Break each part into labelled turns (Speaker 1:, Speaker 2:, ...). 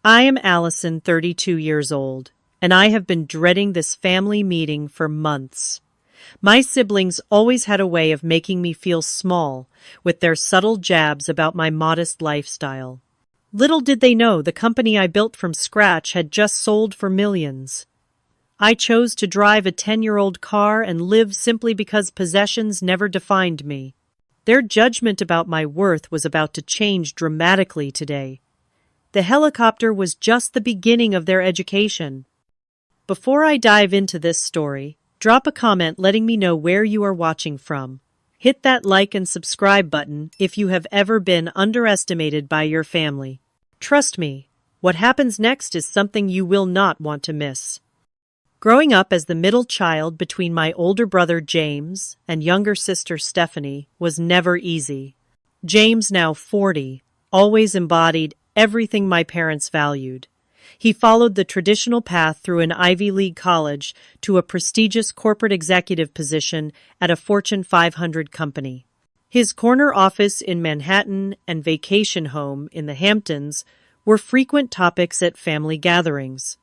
Speaker 1: I am Allison, 32 years old, and I have been dreading this family meeting for months. My siblings always had a way of making me feel small with their subtle jabs about my modest lifestyle. Little did they know the company I built from scratch had just sold for millions. I chose to drive a 10-year-old car and live simply because possessions never defined me. Their judgment about my worth was about to change dramatically today. The helicopter was just the beginning of their education. Before I dive into this story, drop a comment letting me know where you are watching from. Hit that like and subscribe button if you have ever been underestimated by your family. Trust me, what happens next is something you will not want to miss. Growing up as the middle child between my older brother James and younger sister Stephanie was never easy. James, now 40, always embodied everything my parents valued. He followed the traditional path through an Ivy League college to a prestigious corporate executive position at a Fortune 500 company. His corner office in Manhattan and vacation home in the Hamptons were frequent topics at family gatherings.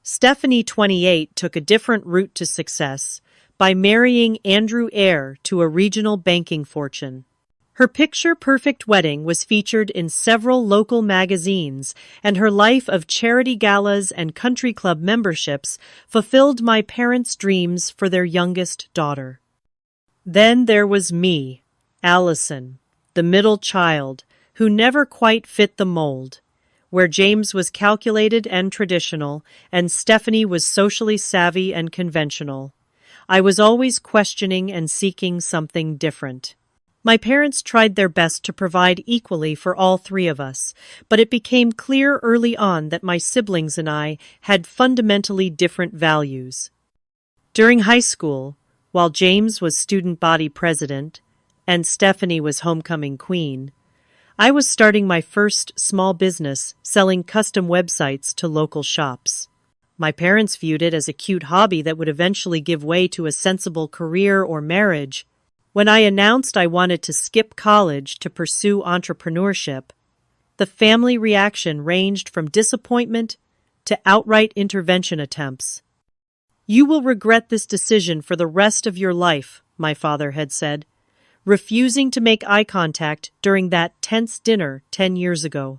Speaker 1: Stephanie, 28, took a different route to success by marrying Andrew Eyre to a regional banking fortune. Her picture-perfect wedding was featured in several local magazines, and her life of charity galas and country club memberships fulfilled my parents' dreams for their youngest daughter. Then there was me, Allison, the middle child, who never quite fit the mold. Where James was calculated and traditional, and Stephanie was socially savvy and conventional. I was always questioning and seeking something different. My parents tried their best to provide equally for all three of us, but it became clear early on that my siblings and I had fundamentally different values. During high school, while James was student body president and Stephanie was homecoming queen, I was starting my first small business selling custom websites to local shops. My parents viewed it as a cute hobby that would eventually give way to a sensible career or marriage. When I announced I wanted to skip college to pursue entrepreneurship, the family reaction ranged from disappointment to outright intervention attempts. "You will regret this decision for the rest of your life," my father had said, refusing to make eye contact during that tense dinner 10 years ago.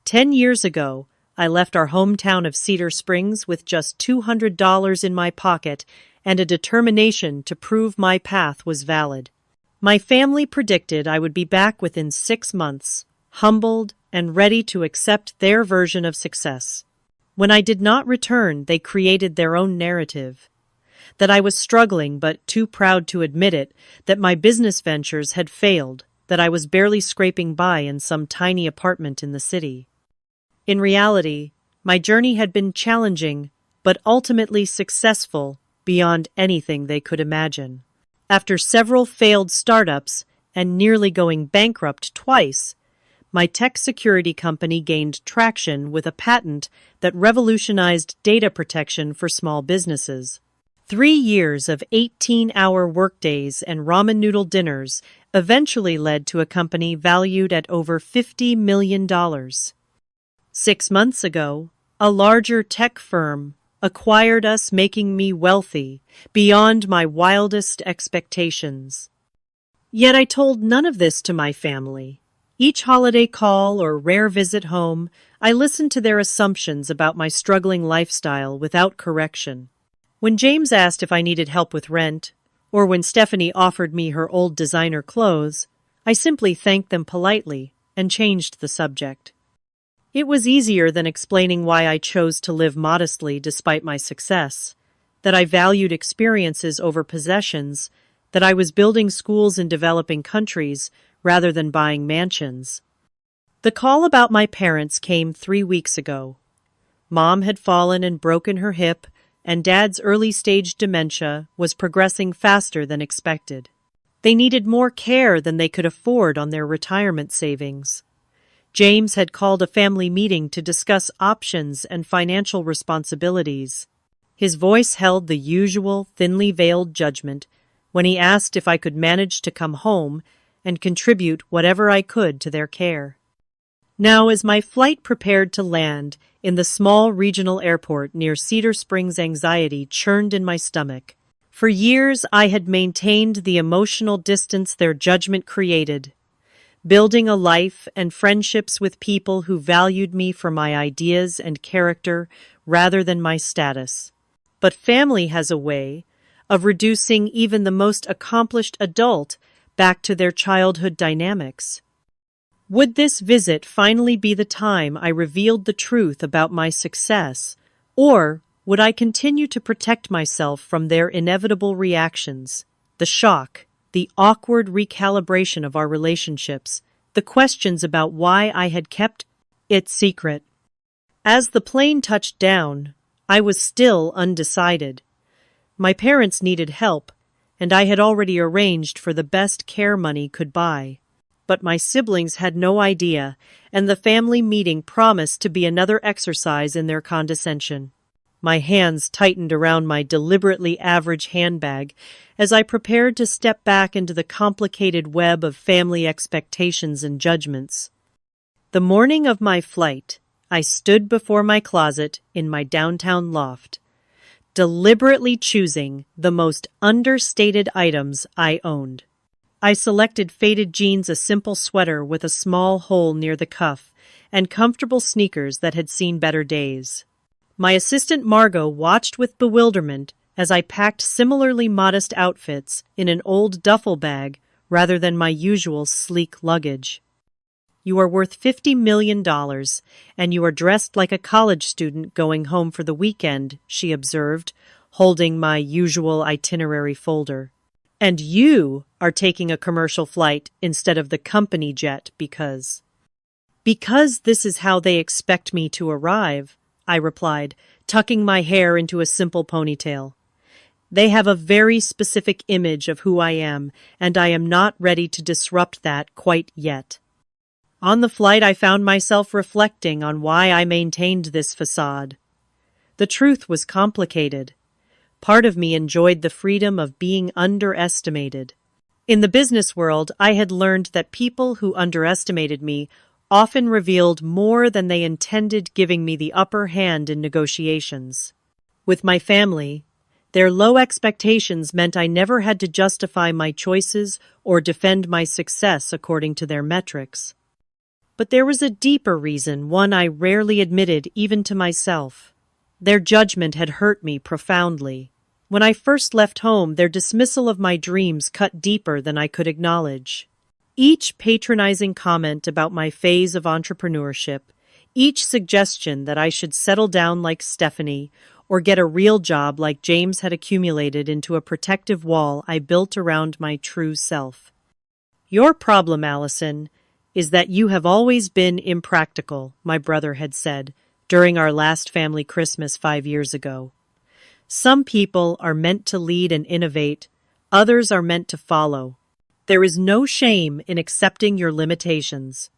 Speaker 1: 10 years ago, I left our hometown of Cedar Springs with just $200 in my pocket and a determination to prove my path was valid. My family predicted I would be back within 6 months, humbled and ready to accept their version of success. When I did not return, they created their own narrative. That I was struggling but too proud to admit it, that my business ventures had failed, that I was barely scraping by in some tiny apartment in the city. In reality, my journey had been challenging, but ultimately successful beyond anything they could imagine. After several failed startups and nearly going bankrupt twice, my tech security company gained traction with a patent that revolutionized data protection for small businesses. 3 years of 18-hour workdays and ramen noodle dinners eventually led to a company valued at over $50 million. 6 months ago, a larger tech firm acquired us, making me wealthy beyond my wildest expectations. Yet I told none of this to my family. Each holiday call or rare visit home, I listened to their assumptions about my struggling lifestyle without correction. When James asked if I needed help with rent, or when Stephanie offered me her old designer clothes, I simply thanked them politely and changed the subject. It was easier than explaining why I chose to live modestly despite my success, that I valued experiences over possessions, that I was building schools in developing countries rather than buying mansions. The call about my parents came 3 weeks ago. Mom had fallen and broken her hip, and Dad's early-stage dementia was progressing faster than expected. They needed more care than they could afford on their retirement savings. James had called a family meeting to discuss options and financial responsibilities. His voice held the usual thinly veiled judgment when he asked if I could manage to come home and contribute whatever I could to their care. Now, as my flight prepared to land in the small regional airport near Cedar Springs, anxiety churned in my stomach. For years, I had maintained the emotional distance their judgment created, building a life and friendships with people who valued me for my ideas and character rather than my status. But family has a way of reducing even the most accomplished adult back to their childhood dynamics. Would this visit finally be the time I revealed the truth about my success, or would I continue to protect myself from their inevitable reactions, the shock, the awkward recalibration of our relationships, the questions about why I had kept it secret? As the plane touched down, I was still undecided. My parents needed help, and I had already arranged for the best care money could buy. But my siblings had no idea, and the family meeting promised to be another exercise in their condescension. My hands tightened around my deliberately average handbag as I prepared to step back into the complicated web of family expectations and judgments. The morning of my flight, I stood before my closet in my downtown loft, deliberately choosing the most understated items I owned. I selected faded jeans, a simple sweater with a small hole near the cuff, and comfortable sneakers that had seen better days. My assistant Margot watched with bewilderment as I packed similarly modest outfits in an old duffel bag rather than my usual sleek luggage. "You are worth $50 million, and you are dressed like a college student going home for the weekend," she observed, holding my usual itinerary folder. "And you are taking a commercial flight instead of the company jet because this is how they expect me to arrive," I replied, tucking my hair into a simple ponytail. "They have a very specific image of who I am, and I am not ready to disrupt that quite yet." On the flight, I found myself reflecting on why I maintained this facade. The truth was complicated. Part of me enjoyed the freedom of being underestimated. In the business world, I had learned that people who underestimated me often revealed more than they intended, giving me the upper hand in negotiations. With my family, their low expectations meant I never had to justify my choices or defend my success according to their metrics. But there was a deeper reason, one I rarely admitted even to myself. Their judgment had hurt me profoundly. When I first left home, their dismissal of my dreams cut deeper than I could acknowledge. Each patronizing comment about my phase of entrepreneurship, each suggestion that I should settle down like Stephanie or get a real job like James had accumulated into a protective wall I built around my true self. "Your problem, Allison, is that you have always been impractical," my brother had said during our last family Christmas 5 years ago. "Some people are meant to lead and innovate, others are meant to follow. There is no shame in accepting your limitations."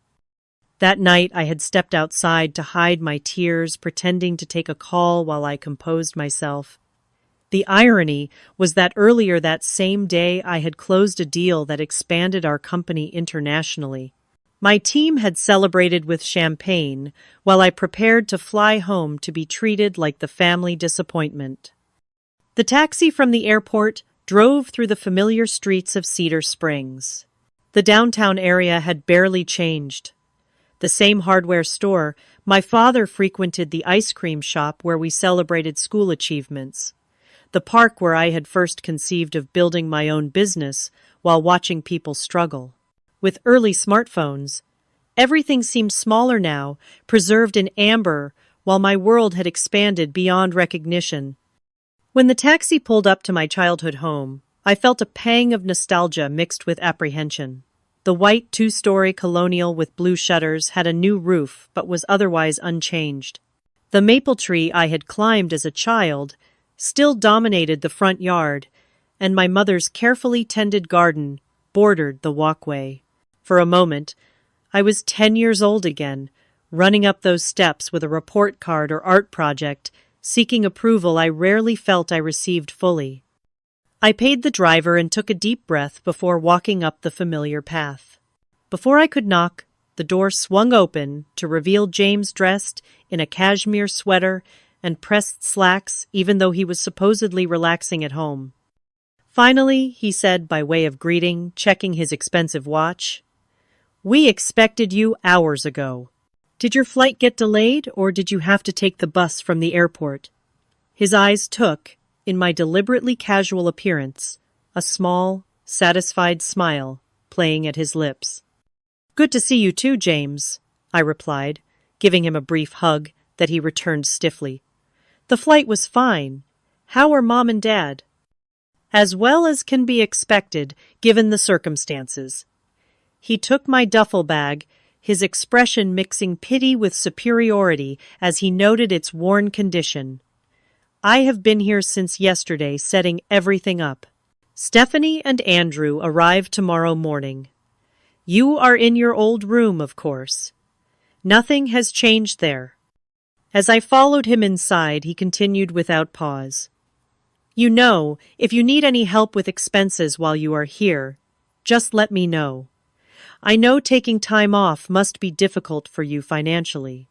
Speaker 1: That night, I had stepped outside to hide my tears, pretending to take a call while I composed myself. The irony was that earlier that same day, I had closed a deal that expanded our company internationally. My team had celebrated with champagne while I prepared to fly home to be treated like the family disappointment. The taxi from the airport drove through the familiar streets of Cedar Springs. The downtown area had barely changed. The same hardware store, my father frequented the ice cream shop where we celebrated school achievements, the park where I had first conceived of building my own business while watching people struggle. With early smartphones, everything seemed smaller now, preserved in amber, while my world had expanded beyond recognition. When the taxi pulled up to my childhood home, I felt a pang of nostalgia mixed with apprehension. The white two-story colonial with blue shutters had a new roof but was otherwise unchanged. The maple tree I had climbed as a child still dominated the front yard, and my mother's carefully tended garden bordered the walkway. For a moment, I was 10 years old again, running up those steps with a report card or art project, seeking approval I rarely felt I received fully. I paid the driver and took a deep breath before walking up the familiar path. Before I could knock, The door swung open to reveal James dressed in a cashmere sweater and pressed slacks, even though he was supposedly relaxing at home. "Finally," he said by way of greeting, checking his expensive watch. "We expected you hours ago. Did your flight get delayed, or did you have to take the bus from the airport?" His eyes took, in my deliberately casual appearance, a small, satisfied smile playing at his lips. "Good to see you too, James," I replied, giving him a brief hug that he returned stiffly. "The flight was fine. How are Mom and Dad?" "As well as can be expected, given the circumstances." He took my duffel bag, his expression mixing pity with superiority as he noted its worn condition. "I have been here since yesterday setting everything up. Stephanie and Andrew arrive tomorrow morning. You are in your old room, of course. Nothing has changed there." As I followed him inside, he continued without pause. "You know, if you need any help with expenses while you are here, just let me know. I know taking time off must be difficult for you financially."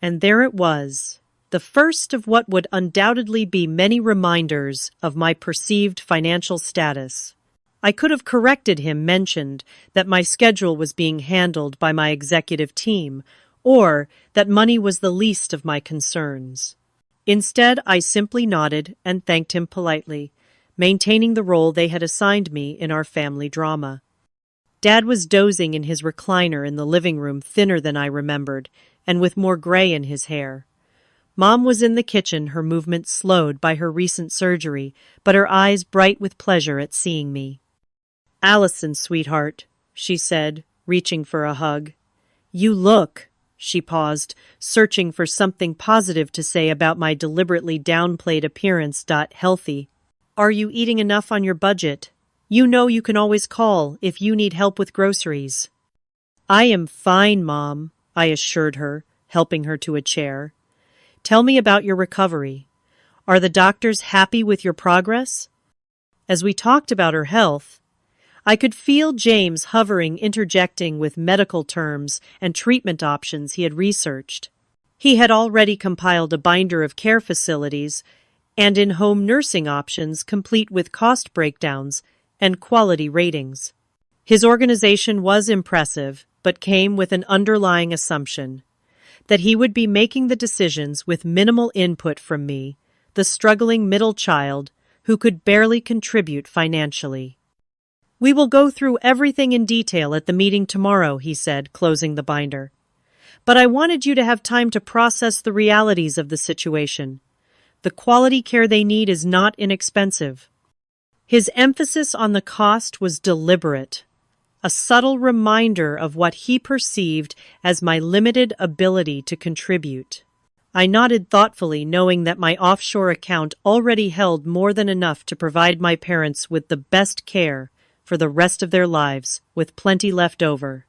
Speaker 1: And there it was, the first of what would undoubtedly be many reminders of my perceived financial status. I could have corrected him, mentioned that my schedule was being handled by my executive team, or that money was the least of my concerns. Instead, I simply nodded and thanked him politely, maintaining the role they had assigned me in our family drama. Dad was dozing in his recliner in the living room, thinner than I remembered, and with more gray in his hair. Mom was in the kitchen, her movements slowed by her recent surgery, but her eyes bright with pleasure at seeing me. "Allison, sweetheart," she said, reaching for a hug. "You look—" She paused, searching for something positive to say about my deliberately downplayed appearance. "Healthy. Are you eating enough on your budget? You know you can always call if you need help with groceries." "I am fine, Mom," I assured her, helping her to a chair. "Tell me about your recovery. Are the doctors happy with your progress?" As we talked about her health, I could feel James hovering, interjecting with medical terms and treatment options he had researched. He had already compiled a binder of care facilities and in-home nursing options, complete with cost breakdowns and quality ratings. His organization was impressive, but came with an underlying assumption that he would be making the decisions with minimal input from me, the struggling middle child who could barely contribute financially. "We will go through everything in detail at the meeting tomorrow," he said, closing the binder. "But I wanted you to have time to process the realities of the situation. The quality care they need is not inexpensive." His emphasis on the cost was deliberate, a subtle reminder of what he perceived as my limited ability to contribute. I nodded thoughtfully, knowing that my offshore account already held more than enough to provide my parents with the best care for the rest of their lives, with plenty left over.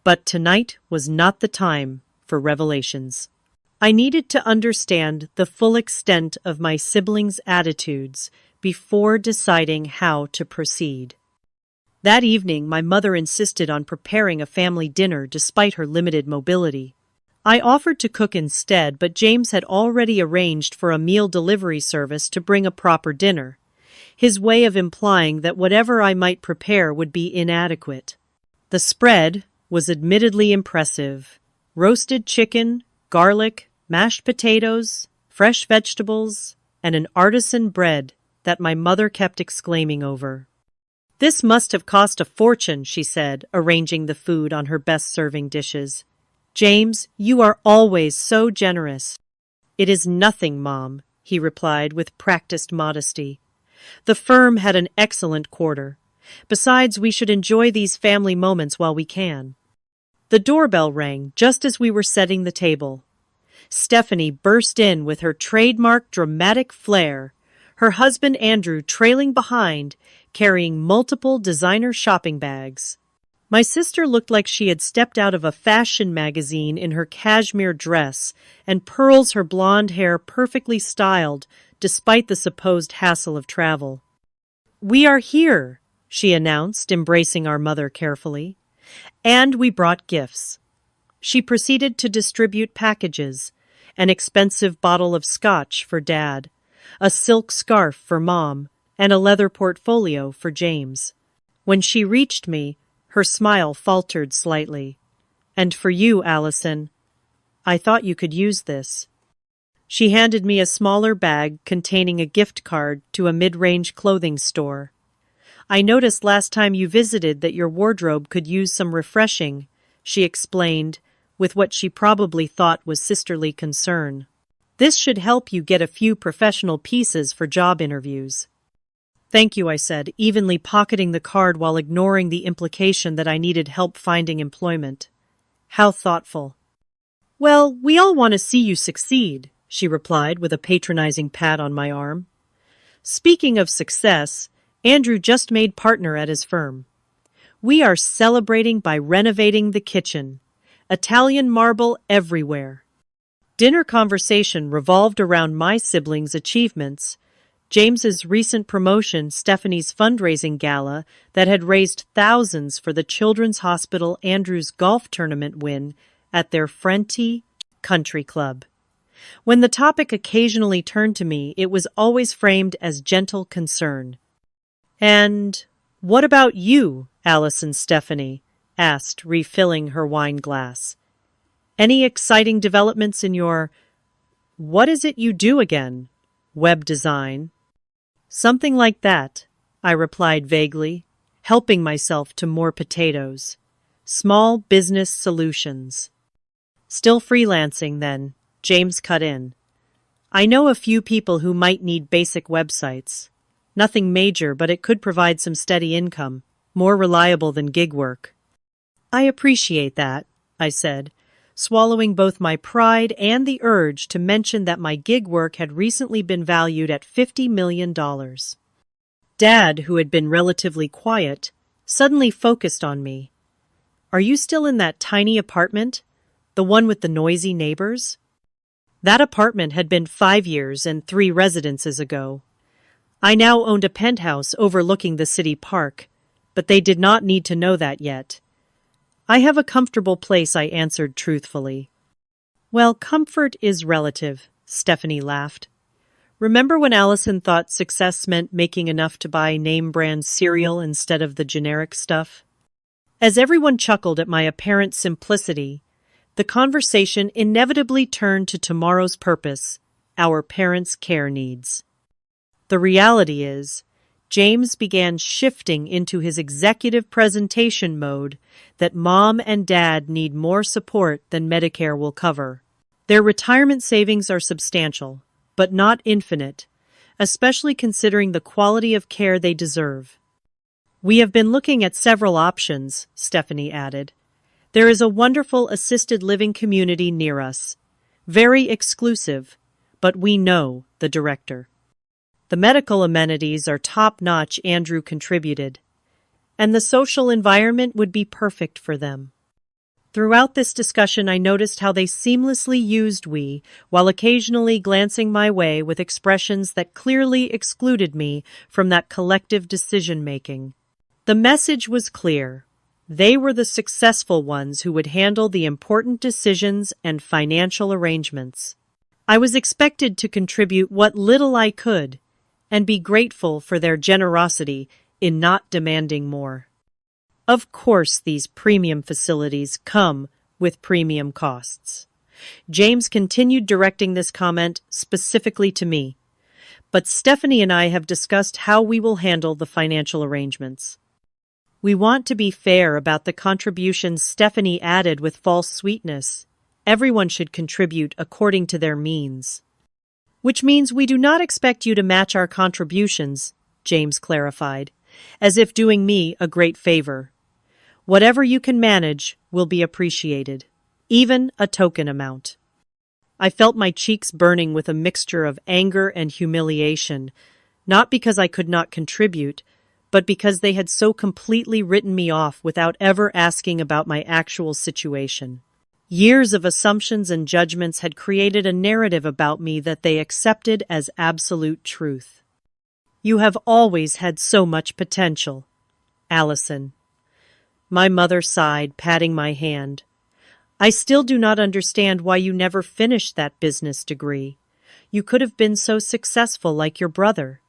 Speaker 1: But tonight was not the time for revelations. I needed to understand the full extent of my siblings' attitudes before deciding how to proceed. That evening, my mother insisted on preparing a family dinner despite her limited mobility. I offered to cook instead, but James had already arranged for a meal delivery service to bring a proper dinner, his way of implying that whatever I might prepare would be inadequate. The spread was admittedly impressive: roasted chicken, garlic, mashed potatoes, fresh vegetables, and an artisan bread that my mother kept exclaiming over. "This must have cost a fortune," she said, arranging the food on her best serving dishes. "James, you are always so generous." "It is nothing, Mom," he replied with practiced modesty. "The firm had an excellent quarter. Besides, we should enjoy these family moments while we can." The doorbell rang just as we were setting the table. Stephanie burst in with her trademark dramatic flair, her husband Andrew trailing behind, carrying multiple designer shopping bags. My sister looked like she had stepped out of a fashion magazine in her cashmere dress, and pearls her blonde hair perfectly styled despite the supposed hassle of travel. "We are here," she announced, embracing our mother carefully. And we brought gifts. She proceeded to distribute packages, an expensive bottle of scotch for Dad, a silk scarf for Mom, and a leather portfolio for James. When she reached me, her smile faltered slightly. "And for you, Allison, I thought you could use this." She handed me a smaller bag containing a gift card to a mid-range clothing store. "I noticed last time you visited that your wardrobe could use some refreshing," she explained, with what she probably thought was sisterly concern. "This should help you get a few professional pieces for job interviews." "Thank you," I said, evenly pocketing the card while ignoring the implication that I needed help finding employment. How thoughtful. "Well, we all want to see you succeed," she replied with a patronizing pat on my arm. Speaking of success, Andrew just made partner at his firm. We are celebrating by renovating the kitchen. Italian marble everywhere. Dinner conversation revolved around my siblings' achievements, James's recent promotion, Stephanie's fundraising gala that had raised thousands for the Children's Hospital, Andrew's golf tournament win at their Frenti Country Club. When the topic occasionally turned to me, it was always framed as gentle concern. "And what about you, Allison?" Stephanie asked, refilling her wine glass. "Any exciting developments in your, what is it you do again? Web design?" "Something like that," I replied vaguely, helping myself to more potatoes. "Small business solutions." "Still freelancing, then," James cut in. "I know a few people who might need basic websites. Nothing major, but it could provide some steady income, more reliable than gig work." "I appreciate that," I said, swallowing both my pride and the urge to mention that my gig work had recently been valued at $50 million. Dad, who had been relatively quiet, suddenly focused on me. "Are you still in that tiny apartment? The one with the noisy neighbors?" That apartment had been 5 years and 3 residences ago. I now owned a penthouse overlooking the city park, but they did not need to know that yet. "I have a comfortable place," I answered truthfully. "Well, comfort is relative," Stephanie laughed. "Remember when Allison thought success meant making enough to buy name-brand cereal instead of the generic stuff?" As everyone chuckled at my apparent simplicity, the conversation inevitably turned to tomorrow's purpose, our parents' care needs. The reality is, James began shifting into his executive presentation mode that Mom and Dad need more support than Medicare will cover. Their retirement savings are substantial, but not infinite, especially considering the quality of care they deserve. "We have been looking at several options," Stephanie added. "There is a wonderful assisted living community near us. Very exclusive, but we know the director. The medical amenities are top-notch," Andrew contributed, "and the social environment would be perfect for them." Throughout this discussion, I noticed how they seamlessly used "we," while occasionally glancing my way with expressions that clearly excluded me from that collective decision-making. The message was clear. They were the successful ones who would handle the important decisions and financial arrangements. I was expected to contribute what little I could, and be grateful for their generosity in not demanding more. Of course, these premium facilities come with premium costs. James continued directing this comment specifically to me, but Stephanie and I have discussed how we will handle the financial arrangements. "We want to be fair about the contributions," Stephanie added with false sweetness. "Everyone should contribute according to their means." "Which means we do not expect you to match our contributions," James clarified, as if doing me a great favor. "Whatever you can manage will be appreciated, even a token amount." I felt my cheeks burning with a mixture of anger and humiliation, not because I could not contribute, but because they had so completely written me off without ever asking about my actual situation. Years of assumptions and judgments had created a narrative about me that they accepted as absolute truth. "You have always had so much potential, Allison." My mother sighed, patting my hand. I still do not understand why you never finished that business degree. You could have been so successful like your brother.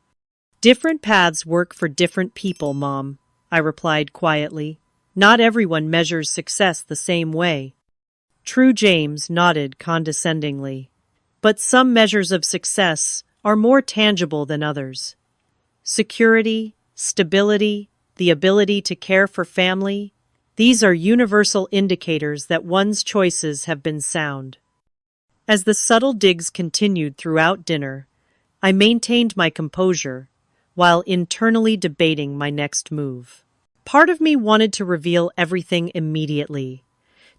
Speaker 1: Different paths work for different people, Mom, I replied quietly. Not everyone measures success the same way. True, James nodded condescendingly. But some measures of success are more tangible than others. Security, stability, the ability to care for family, these are universal indicators that one's choices have been sound. As the subtle digs continued throughout dinner, I maintained my composure while internally debating my next move. Part of me wanted to reveal everything immediately,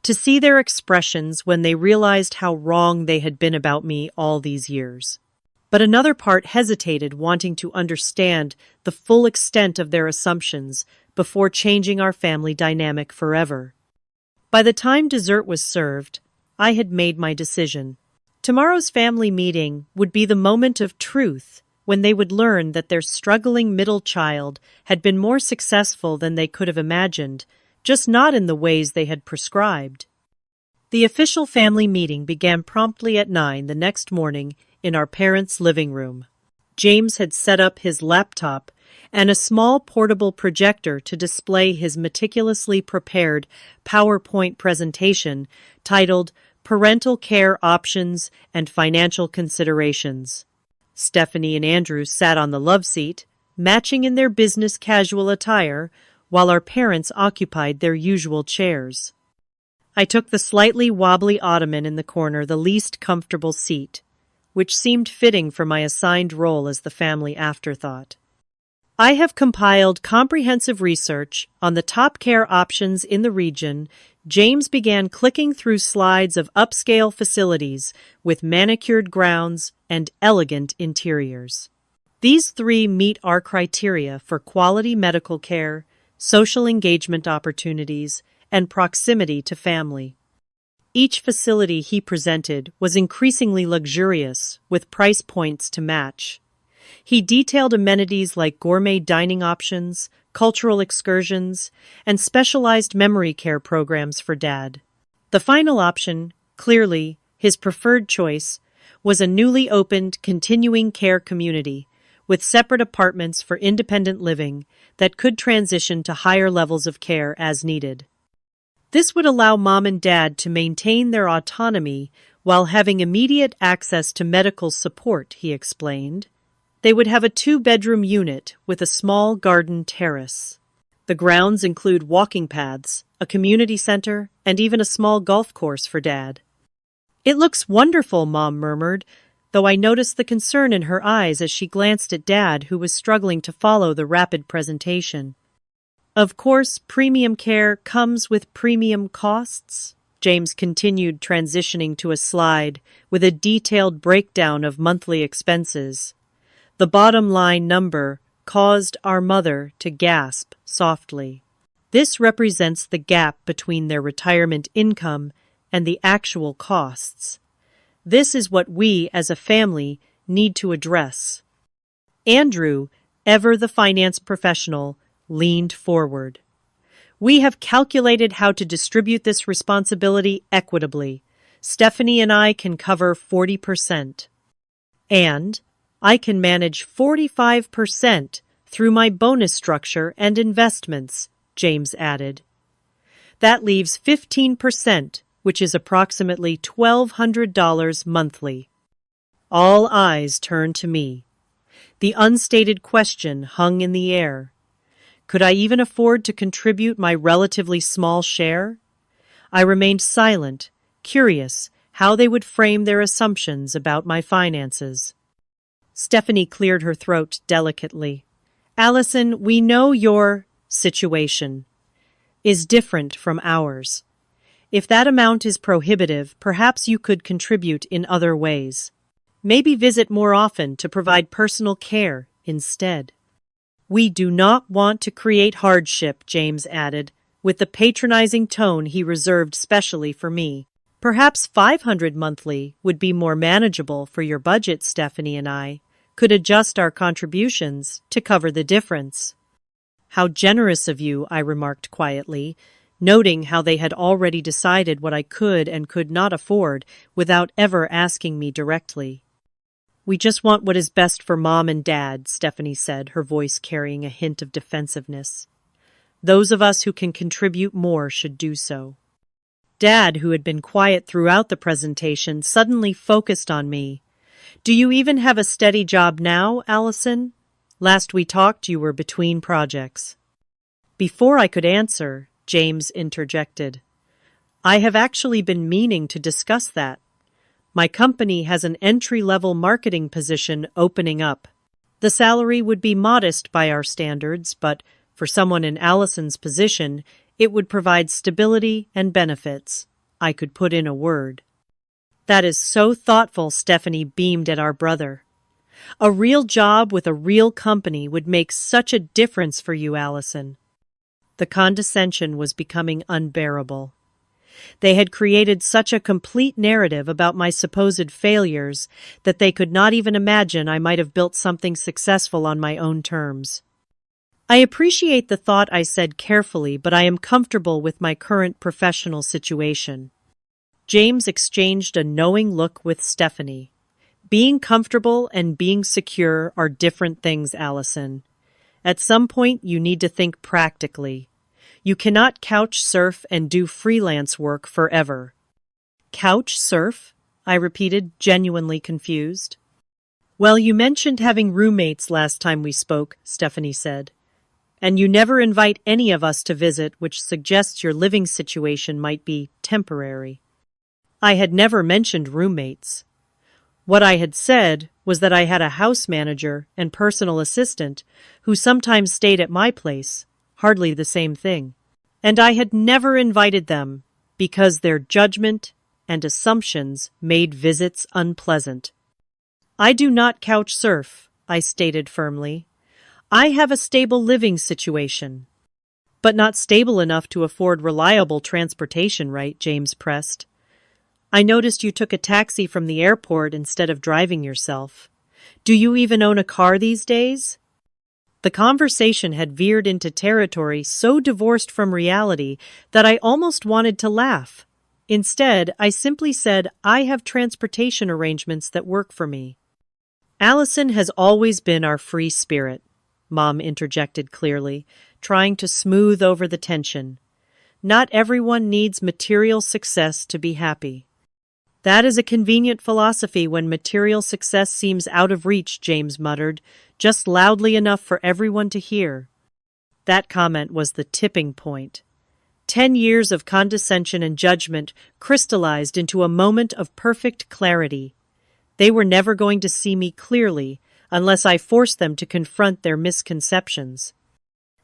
Speaker 1: to see their expressions when they realized how wrong they had been about me all these years. But another part hesitated, wanting to understand the full extent of their assumptions before changing our family dynamic forever. By the time dessert was served, I had made my decision. Tomorrow's family meeting would be the moment of truth, when they would learn that their struggling middle child had been more successful than they could have imagined, just not in the ways they had prescribed. The official family meeting began promptly at 9 the next morning in our parents' living room. James had set up his laptop and a small portable projector to display his meticulously prepared PowerPoint presentation titled Parental Care Options and Financial Considerations. Stephanie and Andrew sat on the love seat, matching in their business casual attire, while our parents occupied their usual chairs. I took the slightly wobbly ottoman in the corner, the least comfortable seat, which seemed fitting for my assigned role as the family afterthought. I have compiled comprehensive research on the top care options in the region. James began clicking through slides of upscale facilities with manicured grounds and elegant interiors. These three meet our criteria for quality medical care, social engagement opportunities, and proximity to family. Each facility he presented was increasingly luxurious, with price points to match. He detailed amenities like gourmet dining options, cultural excursions, and specialized memory care programs for Dad. The final option, clearly his preferred choice, was a newly opened continuing care community with separate apartments for independent living that could transition to higher levels of care as needed. This would allow Mom and Dad to maintain their autonomy while having immediate access to medical support, he explained. They would have a 2-bedroom unit with a small garden terrace. The grounds include walking paths, a community center, and even a small golf course for Dad. It looks wonderful, Mom murmured, though I noticed the concern in her eyes as she glanced at Dad, who was struggling to follow the rapid presentation. Of course, premium care comes with premium costs. James continued, transitioning to a slide with a detailed breakdown of monthly expenses. The bottom line number caused our mother to gasp softly. This represents the gap between their retirement income and the actual costs. This is what we as a family need to address. Andrew, ever the finance professional, leaned forward. We have calculated how to distribute this responsibility equitably. Stephanie and I can cover 40%. And I can manage 45% through my bonus structure and investments, James added. That leaves 15%, which is approximately $1,200 monthly. All eyes turned to me. The unstated question hung in the air. Could I even afford to contribute my relatively small share? I remained silent, curious how they would frame their assumptions about my finances. Stephanie cleared her throat delicately. Allison, we know your situation is different from ours. If that amount is prohibitive, perhaps you could contribute in other ways. Maybe visit more often to provide personal care instead. We do not want to create hardship, James added, with the patronizing tone he reserved specially for me. Perhaps $500 monthly would be more manageable for your budget. Stephanie and I could adjust our contributions to cover the difference. How generous of you, I remarked quietly, noting how they had already decided what I could and could not afford without ever asking me directly. We just want what is best for Mom and Dad, Stephanie said, her voice carrying a hint of defensiveness. Those of us who can contribute more should do so. Dad, who had been quiet throughout the presentation, suddenly focused on me. Do you even have a steady job now, Allison? Last we talked, you were between projects. Before I could answer, James interjected. I have actually been meaning to discuss that. My company has an entry-level marketing position opening up. The salary would be modest by our standards, but for someone in Allison's position, it would provide stability and benefits. I could put in a word. That is so thoughtful, Stephanie beamed at our brother. A real job with a real company would make such a difference for you, Allison. The condescension was becoming unbearable. They had created such a complete narrative about my supposed failures that they could not even imagine I might have built something successful on my own terms. I appreciate the thought, I said carefully, but I am comfortable with my current professional situation. James exchanged a knowing look with Stephanie. Being comfortable and being secure are different things, Allison. At some point, you need to think practically. You cannot couch surf and do freelance work forever. Couch surf? I repeated, genuinely confused. Well, you mentioned having roommates last time we spoke, Stephanie said. And you never invite any of us to visit, which suggests your living situation might be temporary. I had never mentioned roommates. What I had said was that I had a house manager and personal assistant who sometimes stayed at my place, hardly the same thing. And I had never invited them because their judgment and assumptions made visits unpleasant. I do not couch surf, I stated firmly. I have a stable living situation. But not stable enough to afford reliable transportation, right? James pressed. I noticed you took a taxi from the airport instead of driving yourself. Do you even own a car these days? The conversation had veered into territory so divorced from reality that I almost wanted to laugh. Instead, I simply said, I have transportation arrangements that work for me. Allison has always been our free spirit, Mom interjected clearly, trying to smooth over the tension. Not everyone needs material success to be happy. That is a convenient philosophy when material success seems out of reach, James muttered, just loudly enough for everyone to hear. That comment was the tipping point. 10 years of condescension and judgment crystallized into a moment of perfect clarity. They were never going to see me clearly unless I forced them to confront their misconceptions.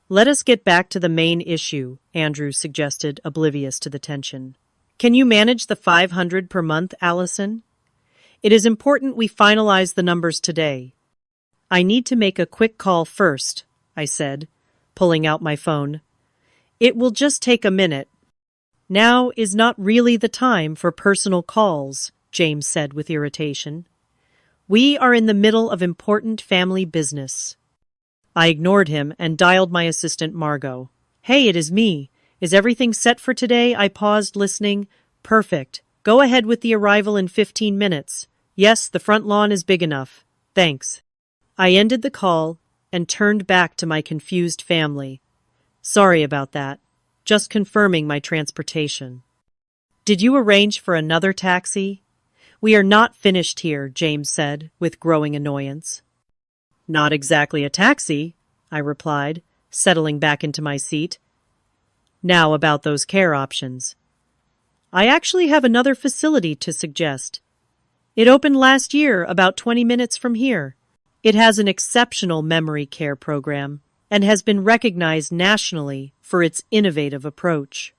Speaker 1: Let us get back to the main issue, Andrew suggested, oblivious to the tension. Can you manage the $500 per month, Allison? It is important we finalize the numbers today. I need to make a quick call first, I said, pulling out my phone. It will just take a minute. Now is not really the time for personal calls, James said with irritation. We are in the middle of important family business. I ignored him and dialed my assistant Margot. Hey, it is me. Is everything set for today? I paused, listening. Perfect. Go ahead with the arrival in 15 minutes. Yes, the front lawn is big enough. Thanks. I ended the call and turned back to my confused family. Sorry about that. Just confirming my transportation. Did you arrange for another taxi? We are not finished here, James said, with growing annoyance. Not exactly a taxi, I replied, settling back into my seat. Now about those care options. I actually have another facility to suggest. It opened last year, about 20 minutes from here. It has an exceptional memory care program and has been recognized nationally for its innovative approach.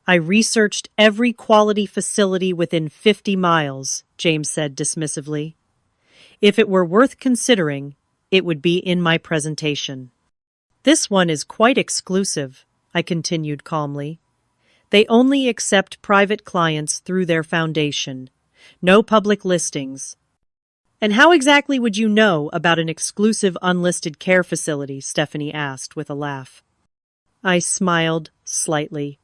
Speaker 1: I researched every quality facility within 50 miles, James said dismissively. If it were worth considering, it would be in my presentation. This one is quite exclusive, I continued calmly. They only accept private clients through their foundation. No public listings. And how exactly would you know about an exclusive unlisted care facility? Stephanie asked with a laugh. I smiled slightly.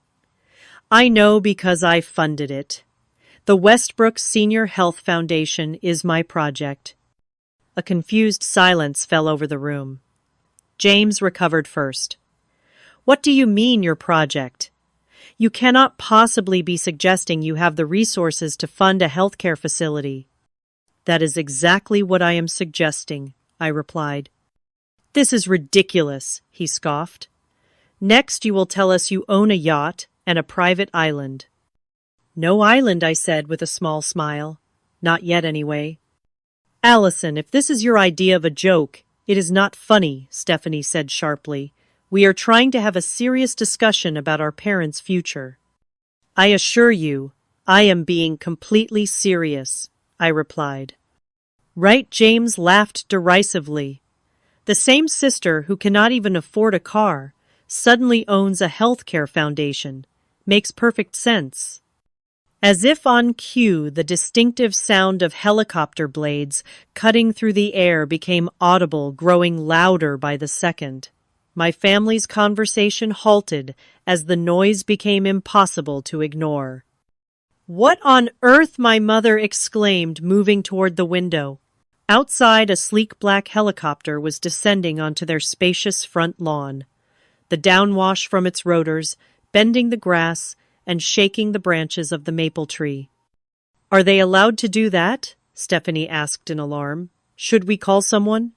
Speaker 1: I know because I funded it. The Westbrook Senior Health Foundation is my project. A confused silence fell over the room. James recovered first. What do you mean, your project? You cannot possibly be suggesting you have the resources to fund a healthcare facility. That is exactly what I am suggesting, I replied. This is ridiculous, he scoffed. Next, you will tell us you own a yacht and a private island. No island, I said with a small smile. Not yet, anyway. Allison, if this is your idea of a joke, it is not funny, Stephanie said sharply. We are trying to have a serious discussion about our parents' future. I assure you, I am being completely serious, I replied. Right, James laughed derisively. The same sister who cannot even afford a car suddenly owns a healthcare foundation. Makes perfect sense. As if on cue, the distinctive sound of helicopter blades cutting through the air became audible, growing louder by the second. My family's conversation halted as the noise became impossible to ignore. What on earth? My mother exclaimed, moving toward the window. Outside, a sleek black helicopter was descending onto their spacious front lawn. The downwash from its rotors, bending the grass, and shaking the branches of the maple tree. Are they allowed to do that? Stephanie asked in alarm. Should we call someone?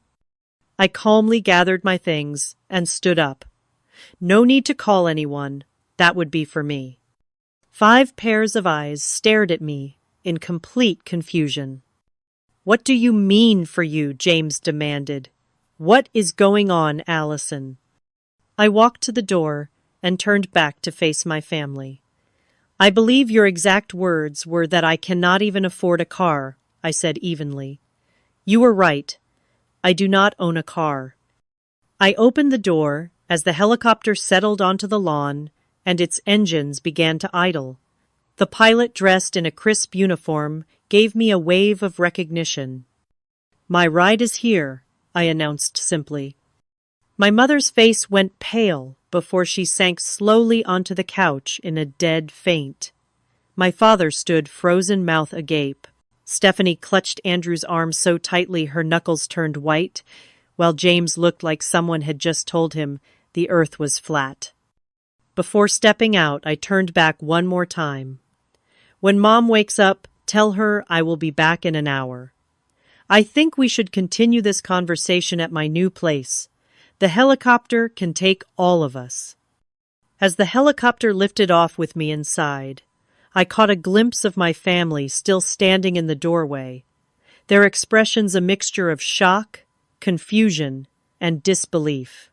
Speaker 1: I calmly gathered my things and stood up. No need to call anyone. That would be for me. 5 pairs of eyes stared at me in complete confusion. What do you mean for you? James demanded. What is going on, Allison? I walked to the door and turned back to face my family. I believe your exact words were that I cannot even afford a car, I said evenly. You were right. I do not own a car. I opened the door as the helicopter settled onto the lawn and its engines began to idle. The pilot, dressed in a crisp uniform, gave me a wave of recognition. My ride is here, I announced simply. My mother's face went pale before she sank slowly onto the couch in a dead faint. My father stood frozen, mouth agape. Stephanie clutched Andrew's arm so tightly her knuckles turned white, while James looked like someone had just told him the earth was flat. Before stepping out, I turned back one more time. When Mom wakes up, tell her I will be back in an hour. I think we should continue this conversation at my new place. The helicopter can take all of us. As the helicopter lifted off with me inside, I caught a glimpse of my family still standing in the doorway, their expressions a mixture of shock, confusion, and disbelief.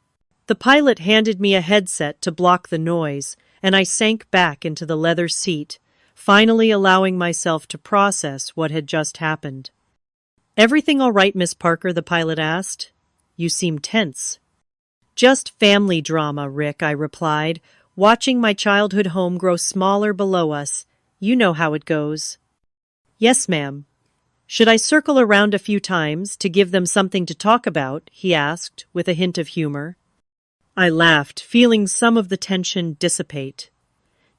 Speaker 1: The pilot handed me a headset to block the noise, and I sank back into the leather seat, finally allowing myself to process what had just happened. Everything all right, Miss Parker? The pilot asked. You seem tense. Just family drama, Rick, I replied, watching my childhood home grow smaller below us. You know how it goes. Yes, ma'am. Should I circle around a few times to give them something to talk about? He asked, with a hint of humor. I laughed, feeling some of the tension dissipate.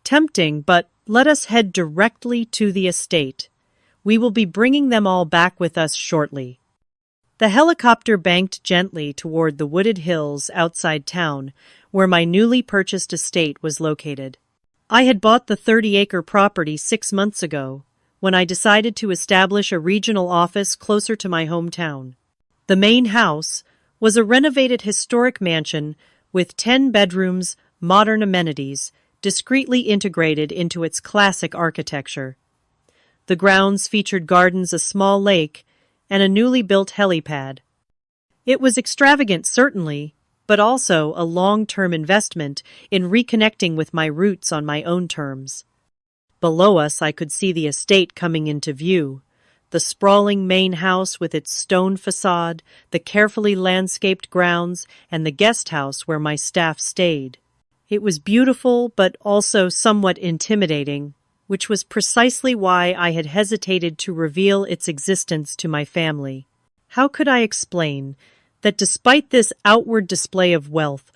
Speaker 1: Tempting, but let us head directly to the estate. We will be bringing them all back with us shortly. The helicopter banked gently toward the wooded hills outside town, where my newly purchased estate was located. I had bought the 30-acre property 6 months ago, when I decided to establish a regional office closer to my hometown. The main house was a renovated historic mansion with 10 bedrooms, modern amenities, discreetly integrated into its classic architecture. The grounds featured gardens, a small lake, and a newly built helipad. It was extravagant, certainly, but also a long-term investment in reconnecting with my roots on my own terms. Below us, I could see the estate coming into view, the sprawling main house with its stone facade, the carefully landscaped grounds, and the guest house where my staff stayed. It was beautiful, but also somewhat intimidating, which was precisely why I had hesitated to reveal its existence to my family. How could I explain that despite this outward display of wealth,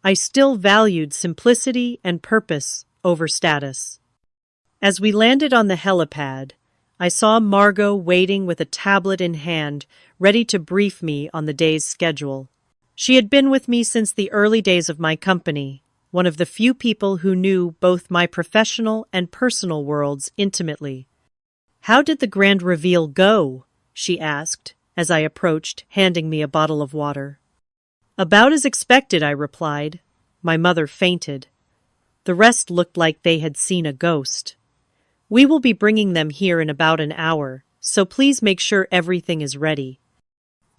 Speaker 1: I still valued simplicity and purpose over status? As we landed on the helipad, I saw Margot waiting with a tablet in hand, ready to brief me on the day's schedule. She had been with me since the early days of my company, one of the few people who knew both my professional and personal worlds intimately. "How did the grand reveal go?" she asked, as I approached, handing me a bottle of water. "About as expected," I replied. My mother fainted. The rest looked like they had seen a ghost. "We will be bringing them here in about an hour, so please make sure everything is ready."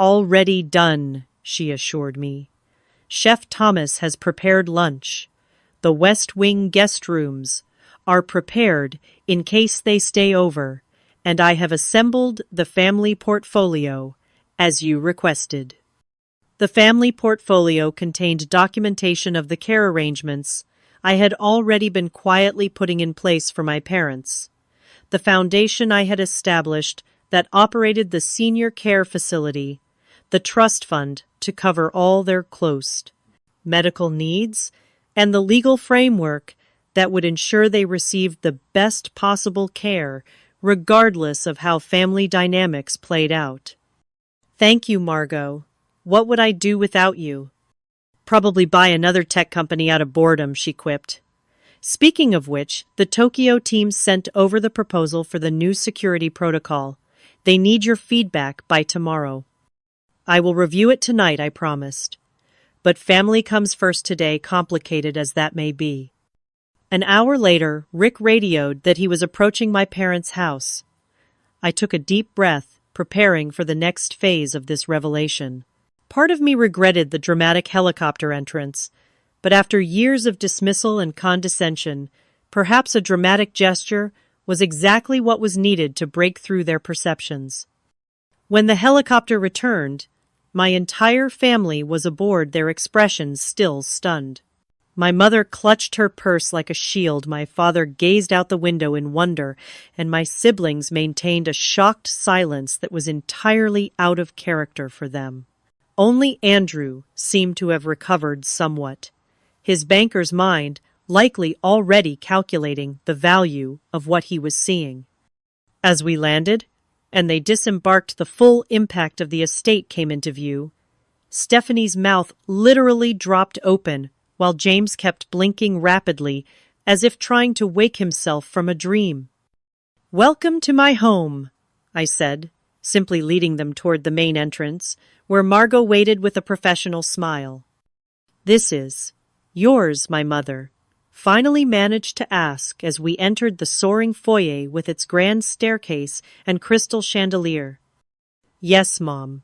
Speaker 1: "Already done," she assured me. "Chef Thomas has prepared lunch. The West Wing guest rooms are prepared in case they stay over, and I have assembled the family portfolio as you requested." The family portfolio contained documentation of the care arrangements I had already been quietly putting in place for my parents, the foundation I had established that operated the senior care facility, the trust fund to cover all their close medical needs, and the legal framework that would ensure they received the best possible care regardless of how family dynamics played out. "Thank you, Margot. What would I do without you?" "Probably buy another tech company out of boredom," she quipped. Speaking of which, the Tokyo team sent over the proposal for the new security protocol. They need your feedback by tomorrow. "I will review it tonight," I promised. But family comes first today, complicated as that may be. An hour later, Rick radioed that he was approaching my parents' house. I took a deep breath, preparing for the next phase of this revelation. Part of me regretted the dramatic helicopter entrance, but after years of dismissal and condescension, perhaps a dramatic gesture was exactly what was needed to break through their perceptions. When the helicopter returned, my entire family was aboard, their expressions still stunned. My mother clutched her purse like a shield, my father gazed out the window in wonder, and my siblings maintained a shocked silence that was entirely out of character for them. Only Andrew seemed to have recovered somewhat, his banker's mind likely already calculating the value of what he was seeing. As we landed, and they disembarked, the full impact of the estate came into view. Stephanie's mouth literally dropped open, while James kept blinking rapidly, as if trying to wake himself from a dream. "Welcome to my home," I said, simply leading them toward the main entrance, where Margot waited with a professional smile. "This is yours," my mother finally managed to ask as we entered the soaring foyer with its grand staircase and crystal chandelier. "Yes, Mom.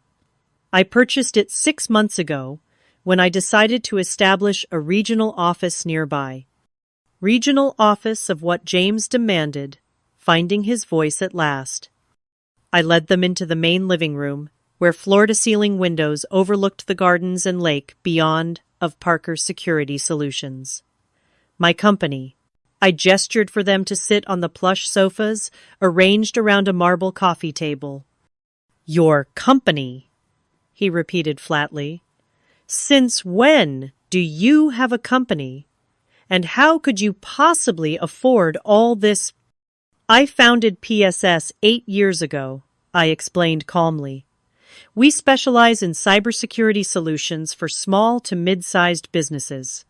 Speaker 1: I purchased it 6 months ago when I decided to establish a regional office nearby." Regional office of what James demanded, finding his voice at last. I led them into the main living room, where floor-to-ceiling windows overlooked the gardens and lake beyond of Parker Security Solutions. My company. I gestured for them to sit on the plush sofas arranged around a marble coffee table. "Your company," he repeated flatly. "Since when do you have a company? And how could you possibly afford all this?" "I founded PSS 8 years ago," I explained calmly. "We specialize in cybersecurity solutions for small to mid-sized businesses.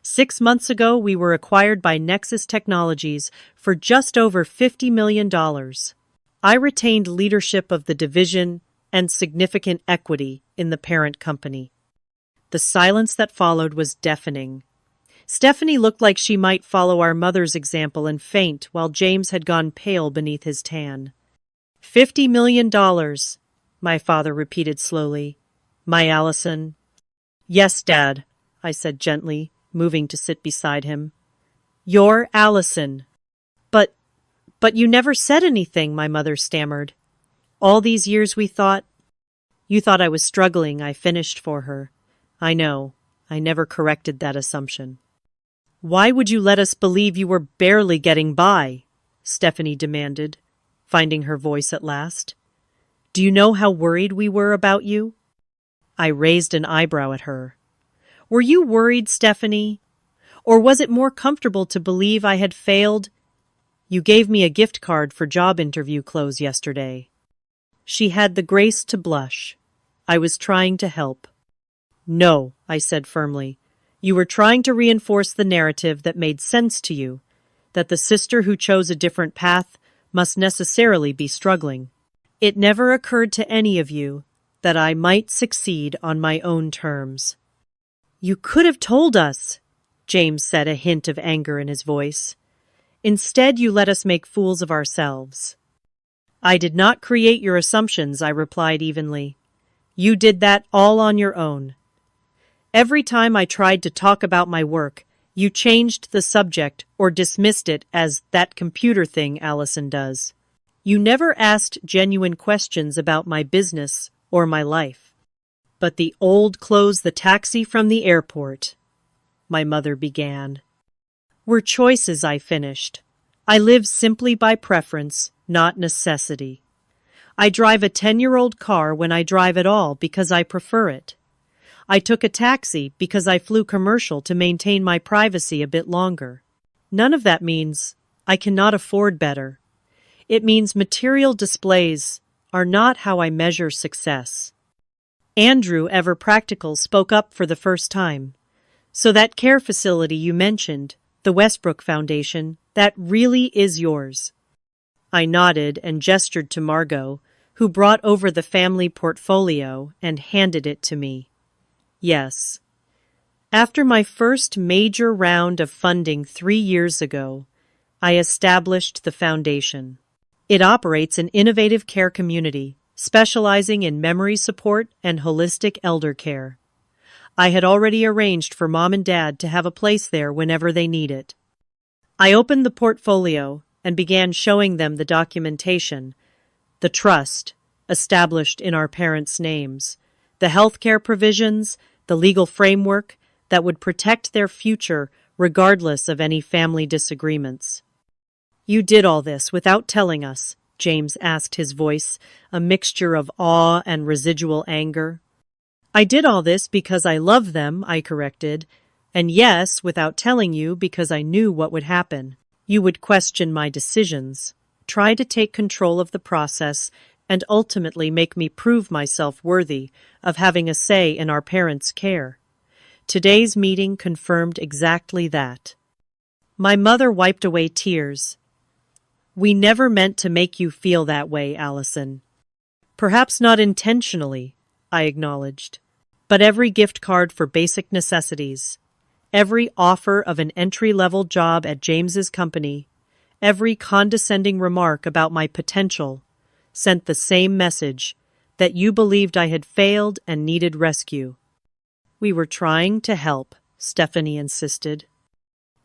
Speaker 1: 6 months ago, we were acquired by Nexus Technologies for just over $50 million. I retained leadership of the division and significant equity in the parent company." The silence that followed was deafening. Stephanie looked like she might follow our mother's example and faint, while James had gone pale beneath his tan. $50 million, my father repeated slowly. "My Allison." "Yes, Dad," I said gently, moving to sit beside him. "Your Allison." But you never said anything," my mother stammered. "All these years we thought—" "You thought I was struggling," I finished for her. "I know. I never corrected that assumption." "Why would you let us believe you were barely getting by?" Stephanie demanded, finding her voice at last. Do you know how worried we were about you? I raised an eyebrow at her. Were you worried, Stephanie? Or was it more comfortable to believe I had failed? You gave me a gift card for job interview clothes yesterday. She had the grace to blush. I was trying to help. No, I said firmly. You were trying to reinforce the narrative that made sense to you, that the sister who chose a different path must necessarily be struggling. It never occurred to any of you that I might succeed on my own terms. You could have told us, James said, a hint of anger in his voice. Instead, you let us make fools of ourselves. I did not create your assumptions, I replied evenly. You did that all on your own. Every time I tried to talk about my work, you changed the subject or dismissed it as that computer thing Allison does. You never asked genuine questions about my business or my life. But the old clothes, the taxi from the airport, my mother began. Were choices, I finished. I live simply by preference, not necessity. I drive a 10-year-old car when I drive at all because I prefer it. I took a taxi because I flew commercial to maintain my privacy a bit longer. None of that means I cannot afford better. It means material displays are not how I measure success. Andrew, ever practical, spoke up for the first time. So that care facility you mentioned, the Westbrook Foundation, that really is yours. I nodded and gestured to Margot, who brought over the family portfolio and handed it to me. Yes. After my first major round of funding 3 years ago, I established the foundation. It operates an innovative care community, specializing in memory support and holistic elder care. I had already arranged for Mom and Dad to have a place there whenever they need it. I opened the portfolio and began showing them the documentation, the trust, established in our parents' names, the healthcare provisions, the legal framework that would protect their future regardless of any family disagreements. You did all this without telling us, James asked, his voice a mixture of awe and residual anger. I did all this because I love them, I corrected, and yes, without telling you because I knew what would happen. You would question my decisions, try to take control of the process, and ultimately make me prove myself worthy of having a say in our parents' care. Today's meeting confirmed exactly that. My mother wiped away tears. We never meant to make you feel that way, Allison. Perhaps not intentionally, I acknowledged. But every gift card for basic necessities, every offer of an entry-level job at James's company, every condescending remark about my potential sent the same message, that you believed I had failed and needed rescue. We were trying to help, Stephanie insisted.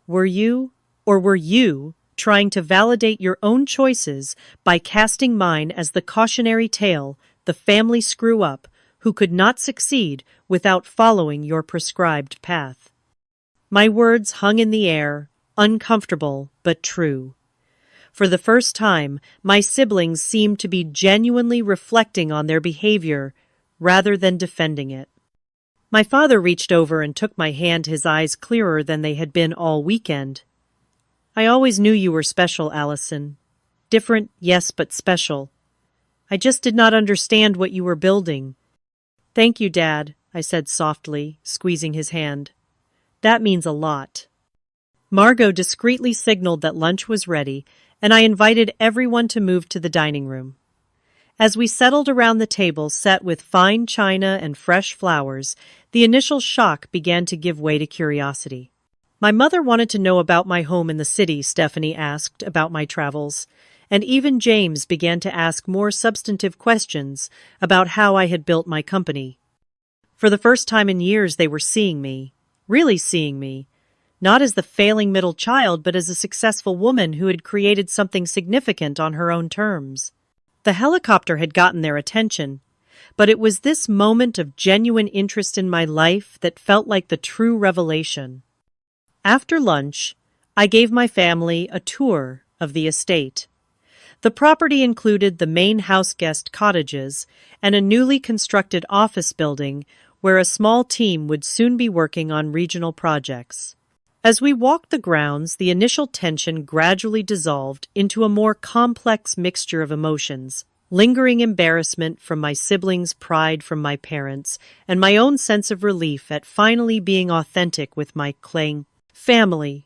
Speaker 1: Were you, or were you, trying to validate your own choices by casting mine as the cautionary tale, the family screw-up, who could not succeed without following your prescribed path? My words hung in the air, uncomfortable but true. For the first time, my siblings seemed to be genuinely reflecting on their behavior rather than defending it. My father reached over and took my hand, his eyes clearer than they had been all weekend. I always knew you were special, Allison. Different, yes, but special. I just did not understand what you were building. Thank you, Dad, I said softly, squeezing his hand. That means a lot. Margot discreetly signaled that lunch was ready, and I invited everyone to move to the dining room. As we settled around the table set with fine china and fresh flowers, the initial shock began to give way to curiosity. My mother wanted to know about my home in the city, Stephanie asked about my travels, and even James began to ask more substantive questions about how I had built my company. For the first time in years, they were seeing me, really seeing me, not as the failing middle child, but as a successful woman who had created something significant on her own terms. The helicopter had gotten their attention, but it was this moment of genuine interest in my life that felt like the true revelation. After lunch, I gave my family a tour of the estate. The property included the main house guest cottages and a newly constructed office building where a small team would soon be working on regional projects. As we walked the grounds, the initial tension gradually dissolved into a more complex mixture of emotions: lingering embarrassment from my siblings, pride from my parents, and my own sense of relief at finally being authentic with my Klang family.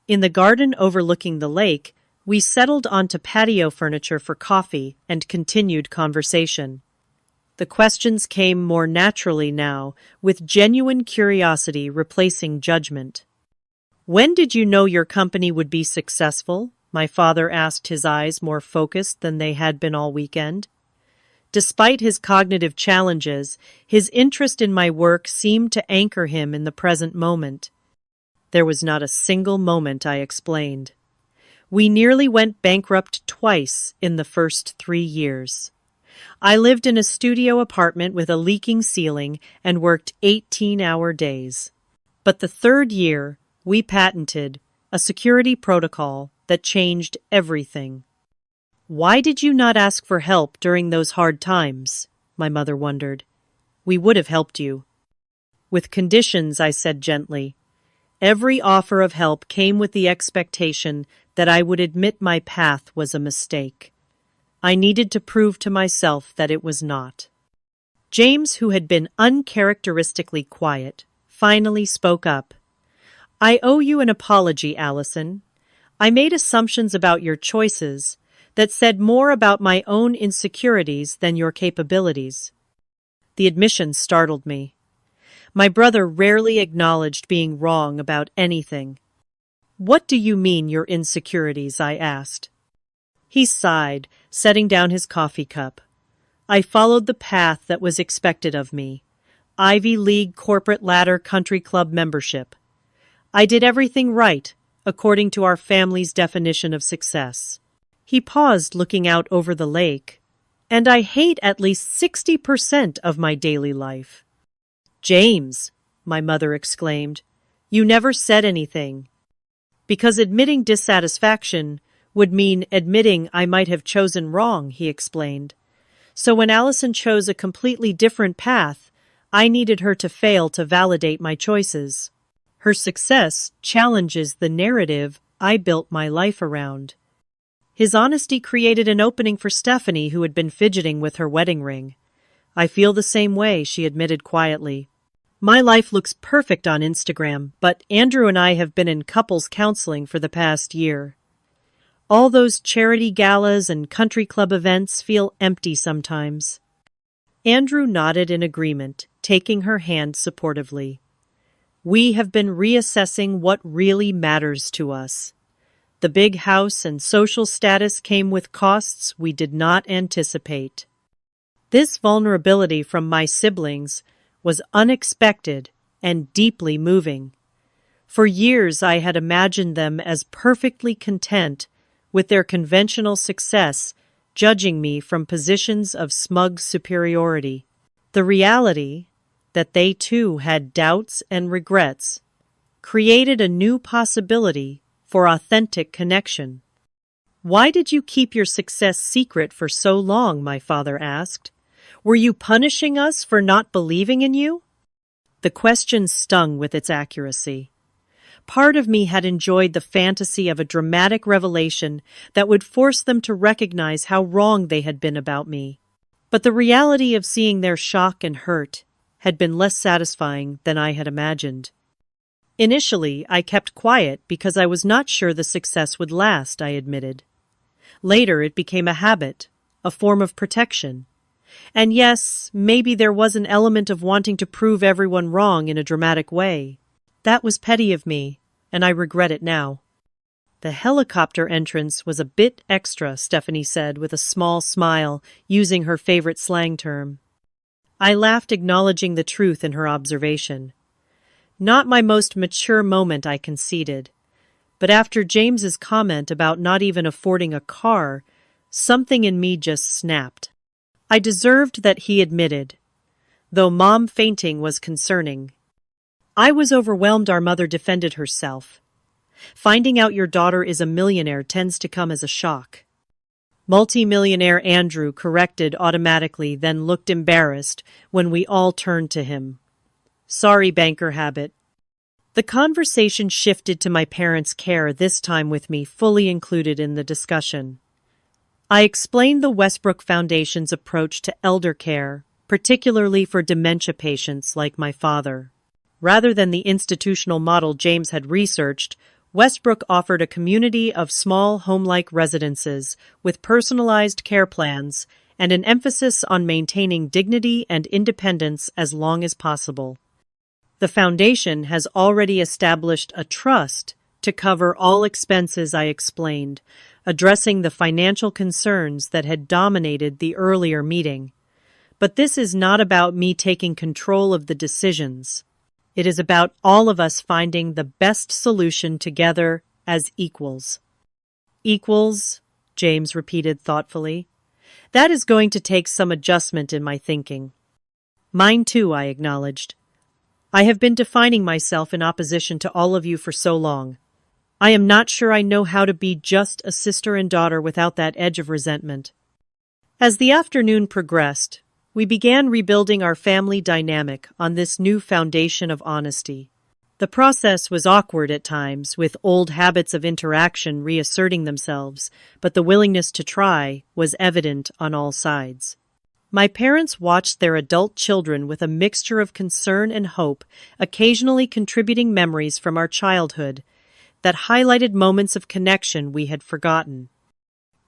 Speaker 1: In the garden overlooking the lake, we settled onto patio furniture for coffee and continued conversation. The questions came more naturally now, with genuine curiosity replacing judgment. "When did you know your company would be successful?" my father asked, his eyes more focused than they had been all weekend. Despite his cognitive challenges, his interest in my work seemed to anchor him in the present moment. "There was not a single moment," I explained. "We nearly went bankrupt twice in the first 3 years. I lived in a studio apartment with a leaking ceiling and worked 18-hour days. But the third year, we patented a security protocol that changed everything." "Why did you not ask for help during those hard times?" my mother wondered. "We would have helped you." "With conditions," I said gently. Every offer of help came with the expectation that I would admit my path was a mistake. I needed to prove to myself that it was not. James, who had been uncharacteristically quiet, finally spoke up. "I owe you an apology, Allison. I made assumptions about your choices that said more about my own insecurities than your capabilities." The admission startled me. My brother rarely acknowledged being wrong about anything. "What do you mean, your insecurities?" I asked. He sighed, setting down his coffee cup. "I followed the path that was expected of me: Ivy League corporate ladder country club membership. I did everything right, according to our family's definition of success." He paused, looking out over the lake. "And I hate at least 60% of my daily life." "James," my mother exclaimed, "you never said anything." "Because admitting dissatisfaction would mean admitting I might have chosen wrong," he explained. "So when Allison chose a completely different path, I needed her to fail to validate my choices. Her success challenges the narrative I built my life around." His honesty created an opening for Stephanie, who had been fidgeting with her wedding ring. "I feel the same way," she admitted quietly. "My life looks perfect on Instagram, but Andrew and I have been in couples counseling for the past year. All those charity galas and country club events feel empty sometimes." Andrew nodded in agreement, taking her hand supportively. "We have been reassessing what really matters to us. The big house and social status came with costs we did not anticipate." This vulnerability from my siblings was unexpected and deeply moving. For years I had imagined them as perfectly content with their conventional success, judging me from positions of smug superiority. The reality that they too had doubts and regrets created a new possibility for authentic connection. "Why did you keep your success secret for so long?" my father asked. "Were you punishing us for not believing in you?" The question stung with its accuracy. Part of me had enjoyed the fantasy of a dramatic revelation that would force them to recognize how wrong they had been about me. But the reality of seeing their shock and hurt had been less satisfying than I had imagined. Initially, I kept quiet because I was not sure the success would last, I admitted. Later, it became a habit, a form of protection. And yes, maybe there was an element of wanting to prove everyone wrong in a dramatic way. That was petty of me, and I regret it now. "The helicopter entrance was a bit extra," Stephanie said with a small smile, using her favorite slang term. I laughed, acknowledging the truth in her observation. Not my most mature moment, I conceded. But after James's comment about not even affording a car, something in me just snapped. I deserved that he admitted, though Mom fainting was concerning. I was overwhelmed, our mother defended herself. Finding out your daughter is a millionaire tends to come as a shock. Multi-millionaire Andrew corrected automatically, then looked embarrassed when we all turned to him. Sorry, banker habit. The conversation shifted to my parents' care, this time with me fully included in the discussion. I explained the Westbrook Foundation's approach to elder care, particularly for dementia patients like my father. Rather than the institutional model James had researched, Westbrook offered a community of small home-like residences with personalized care plans and an emphasis on maintaining dignity and independence as long as possible. The foundation has already established a trust to cover all expenses, I explained, addressing the financial concerns that had dominated the earlier meeting. But this is not about me taking control of the decisions. It is about all of us finding the best solution together as equals. Equals, James repeated thoughtfully. That is going to take some adjustment in my thinking. Mine too, I acknowledged. I have been defining myself in opposition to all of you for so long. I am not sure I know how to be just a sister and daughter without that edge of resentment. As the afternoon progressed, we began rebuilding our family dynamic on this new foundation of honesty. The process was awkward at times, with old habits of interaction reasserting themselves, but the willingness to try was evident on all sides. My parents watched their adult children with a mixture of concern and hope, occasionally contributing memories from our childhood that highlighted moments of connection we had forgotten.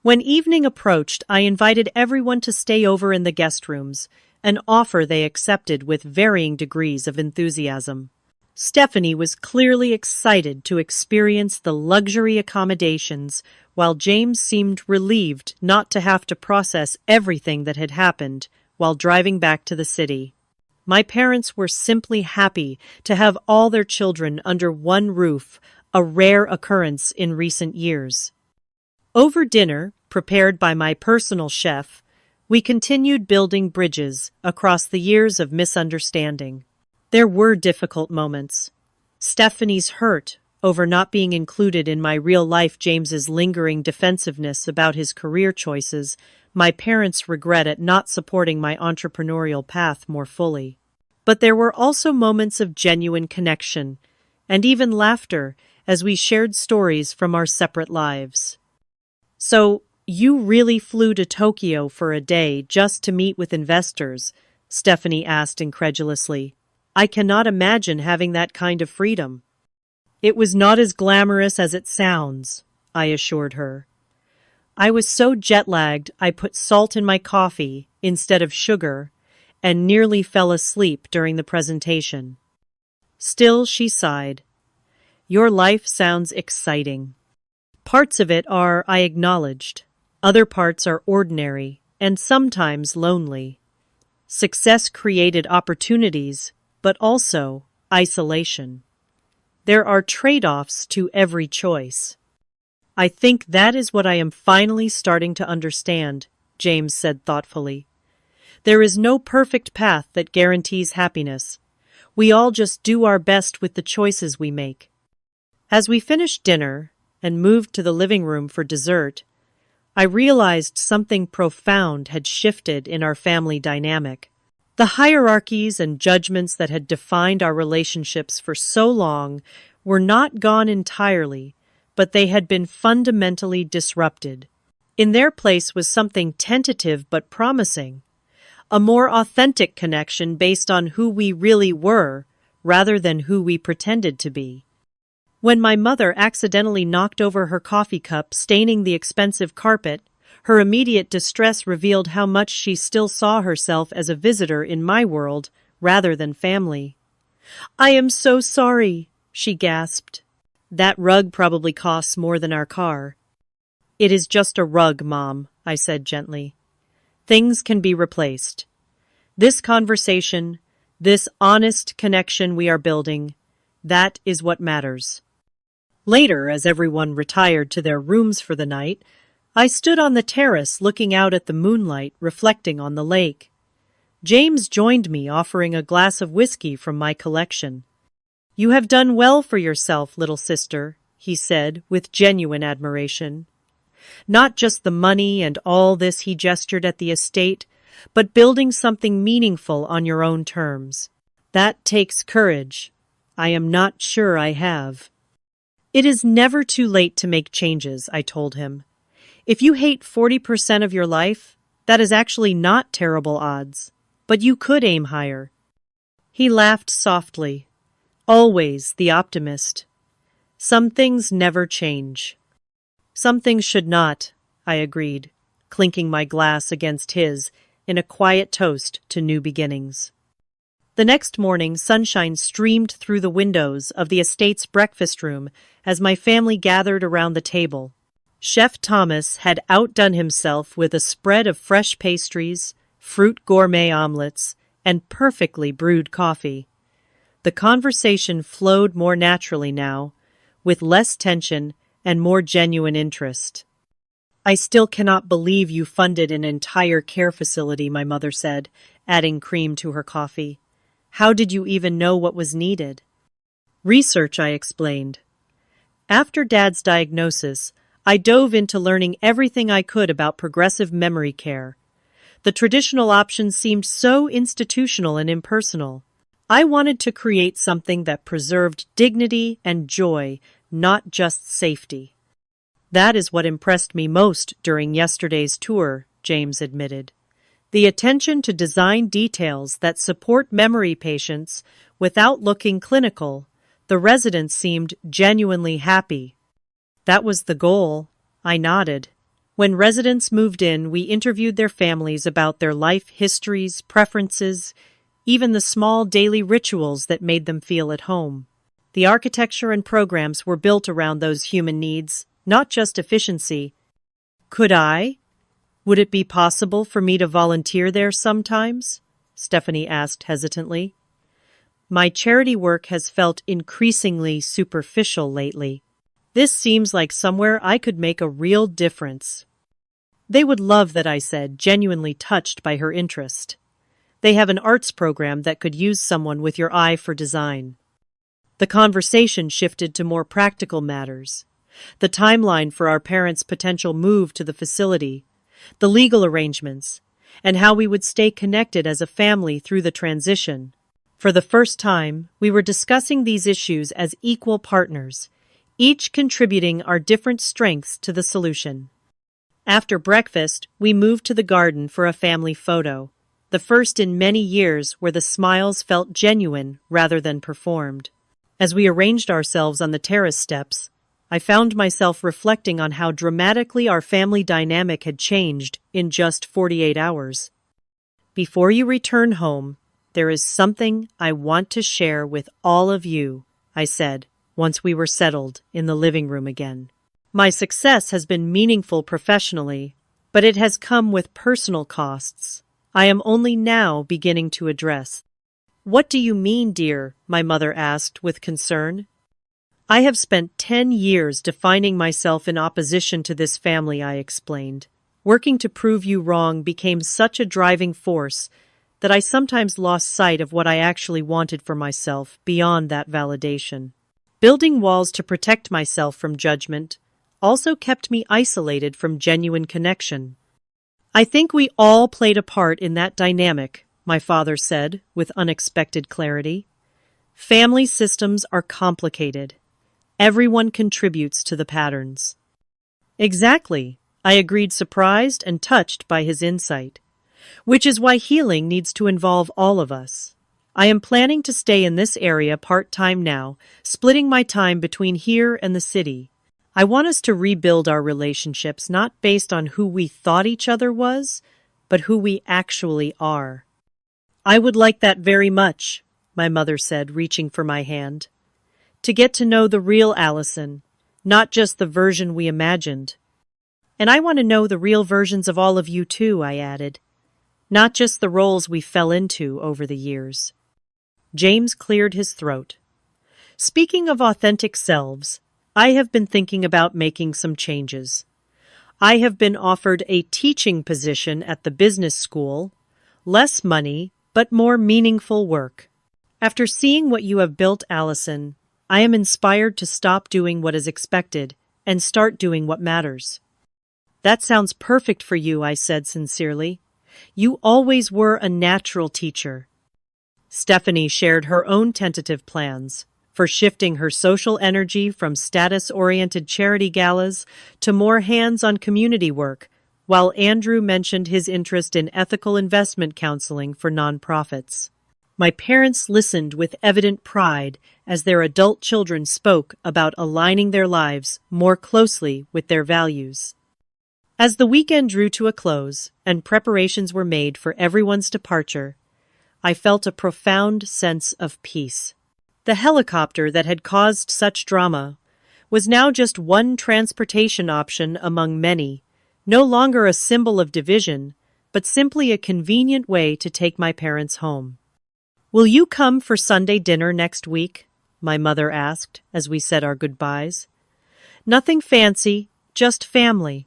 Speaker 1: When evening approached, I invited everyone to stay over in the guest rooms, an offer they accepted with varying degrees of enthusiasm. Stephanie was clearly excited to experience the luxury accommodations, while James seemed relieved not to have to process everything that had happened while driving back to the city. My parents were simply happy to have all their children under one roof, a rare occurrence in recent years. Over dinner, prepared by my personal chef, we continued building bridges across the years of misunderstanding. There were difficult moments. Stephanie's hurt over not being included in my real life, James's lingering defensiveness about his career choices, my parents' regret at not supporting my entrepreneurial path more fully. But there were also moments of genuine connection, and even laughter as we shared stories from our separate lives. So, you really flew to Tokyo for a day just to meet with investors? Stephanie asked incredulously. I cannot imagine having that kind of freedom. It was not as glamorous as it sounds, I assured her. I was so jet-lagged I put salt in my coffee instead of sugar and nearly fell asleep during the presentation. Still, she sighed. Your life sounds exciting. Parts of it are, I acknowledged. Other parts are ordinary and sometimes lonely. Success created opportunities, but also isolation. There are trade-offs to every choice. I think that is what I am finally starting to understand, James said thoughtfully. There is no perfect path that guarantees happiness. We all just do our best with the choices we make. As we finished dinner and moved to the living room for dessert, I realized something profound had shifted in our family dynamic. The hierarchies and judgments that had defined our relationships for so long were not gone entirely, but they had been fundamentally disrupted. In their place was something tentative but promising, a more authentic connection based on who we really were rather than who we pretended to be. When my mother accidentally knocked over her coffee cup, staining the expensive carpet, her immediate distress revealed how much she still saw herself as a visitor in my world rather than family. I am so sorry, she gasped. That rug probably costs more than our car. It is just a rug, Mom, I said gently. Things can be replaced. This conversation, this honest connection we are building, that is what matters. Later, as everyone retired to their rooms for the night, I stood on the terrace looking out at the moonlight, reflecting on the lake. James joined me, offering a glass of whiskey from my collection. You have done well for yourself, little sister, he said with genuine admiration. Not just the money and all this, he gestured at the estate, but building something meaningful on your own terms. That takes courage. I am not sure I have. It is never too late to make changes, I told him. If you hate 40% of your life, that is actually not terrible odds, but you could aim higher. He laughed softly. Always the optimist. Some things never change. Some things should not, I agreed, clinking my glass against his in a quiet toast to new beginnings. The next morning, sunshine streamed through the windows of the estate's breakfast room as my family gathered around the table. Chef Thomas had outdone himself with a spread of fresh pastries, fruit gourmet omelets, and perfectly brewed coffee. The conversation flowed more naturally now, with less tension and more genuine interest. I still cannot believe you funded an entire care facility, my mother said, adding cream to her coffee. How did you even know what was needed? Research, I explained. After Dad's diagnosis, I dove into learning everything I could about progressive memory care. The traditional options seemed so institutional and impersonal. I wanted to create something that preserved dignity and joy, not just safety. That is what impressed me most during yesterday's tour, James admitted. The attention to design details that support memory patients without looking clinical. The residents seemed genuinely happy. That was the goal, I nodded. When residents moved in, we interviewed their families about their life histories, preferences, even the small daily rituals that made them feel at home. The architecture and programs were built around those human needs, not just efficiency. Would it be possible for me to volunteer there sometimes? Stephanie asked hesitantly. My charity work has felt increasingly superficial lately. This seems like somewhere I could make a real difference. They would love that, I said, genuinely touched by her interest. They have an arts program that could use someone with your eye for design. The conversation shifted to more practical matters. The timeline for our parents' potential move to the facility, the legal arrangements, and how we would stay connected as a family through the transition. For the first time, we were discussing these issues as equal partners, each contributing our different strengths to the solution. After breakfast, we moved to the garden for a family photo, the first in many years where the smiles felt genuine rather than performed. As we arranged ourselves on the terrace steps, I found myself reflecting on how dramatically our family dynamic had changed in just 48 hours. Before you return home, there is something I want to share with all of you, I said, once we were settled in the living room again. My success has been meaningful professionally, but it has come with personal costs I am only now beginning to address. What do you mean, dear? My mother asked with concern. I have spent 10 years defining myself in opposition to this family, I explained. Working to prove you wrong became such a driving force that I sometimes lost sight of what I actually wanted for myself beyond that validation. Building walls to protect myself from judgment also kept me isolated from genuine connection. I think we all played a part in that dynamic, my father said with unexpected clarity. Family systems are complicated. Everyone contributes to the patterns. Exactly, I agreed, surprised and touched by his insight. Which is why healing needs to involve all of us. I am planning to stay in this area part-time now, splitting my time between here and the city. I want us to rebuild our relationships not based on who we thought each other was, but who we actually are. I would like that very much, my mother said, reaching for my hand. To get to know the real Allison, not just the version we imagined. And I want to know the real versions of all of you too, I added. Not just the roles we fell into over the years. James cleared his throat. Speaking of authentic selves, I have been thinking about making some changes. I have been offered a teaching position at the business school, less money, but more meaningful work. After seeing what you have built, Allison, I am inspired to stop doing what is expected and start doing what matters. That sounds perfect for you, I said sincerely. You always were a natural teacher. Stephanie shared her own tentative plans for shifting her social energy from status-oriented charity galas to more hands-on community work, while Andrew mentioned his interest in ethical investment counseling for nonprofits. My parents listened with evident pride as their adult children spoke about aligning their lives more closely with their values. As the weekend drew to a close and preparations were made for everyone's departure, I felt a profound sense of peace. The helicopter that had caused such drama was now just one transportation option among many, no longer a symbol of division, but simply a convenient way to take my parents home. "Will you come for Sunday dinner next week?" my mother asked as we said our goodbyes. "Nothing fancy, just family."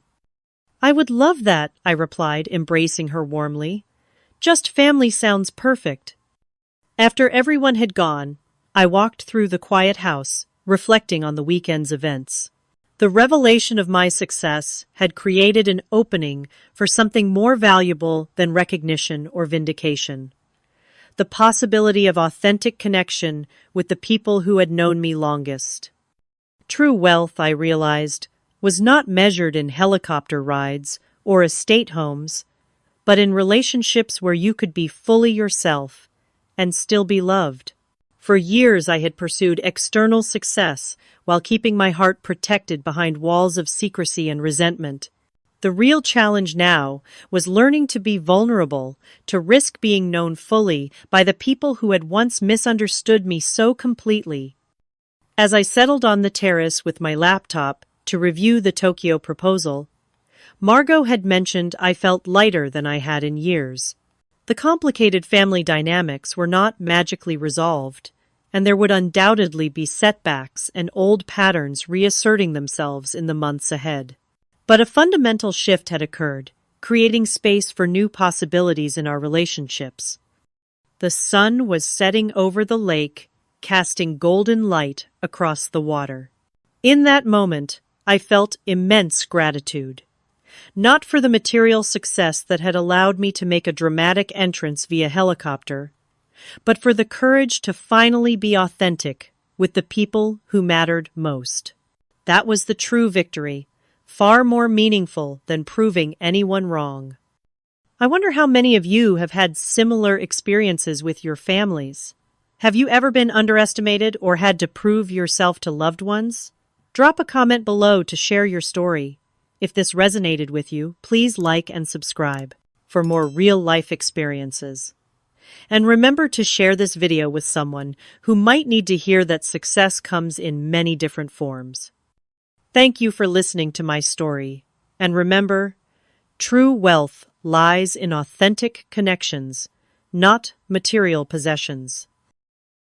Speaker 1: "I would love that," I replied, embracing her warmly. "Just family sounds perfect." After everyone had gone, I walked through the quiet house, reflecting on the weekend's events. The revelation of my success had created an opening for something more valuable than recognition or vindication. The possibility of authentic connection with the people who had known me longest. True wealth, I realized, was not measured in helicopter rides or estate homes, but in relationships where you could be fully yourself and still be loved. For years I had pursued external success while keeping my heart protected behind walls of secrecy and resentment. The real challenge now was learning to be vulnerable, to risk being known fully by the people who had once misunderstood me so completely. As I settled on the terrace with my laptop to review the Tokyo proposal, Margot had mentioned I felt lighter than I had in years. The complicated family dynamics were not magically resolved, and there would undoubtedly be setbacks and old patterns reasserting themselves in the months ahead. But a fundamental shift had occurred, creating space for new possibilities in our relationships. The sun was setting over the lake, casting golden light across the water. In that moment, I felt immense gratitude. Not for the material success that had allowed me to make a dramatic entrance via helicopter, but for the courage to finally be authentic with the people who mattered most. That was the true victory, far more meaningful than proving anyone wrong. I wonder how many of you have had similar experiences with your families. Have you ever been underestimated or had to prove yourself to loved ones? Drop a comment below to share your story. If this resonated with you, please like and subscribe for more real-life experiences. And remember to share this video with someone who might need to hear that success comes in many different forms. Thank you for listening to my story. And remember, true wealth lies in authentic connections, not material possessions.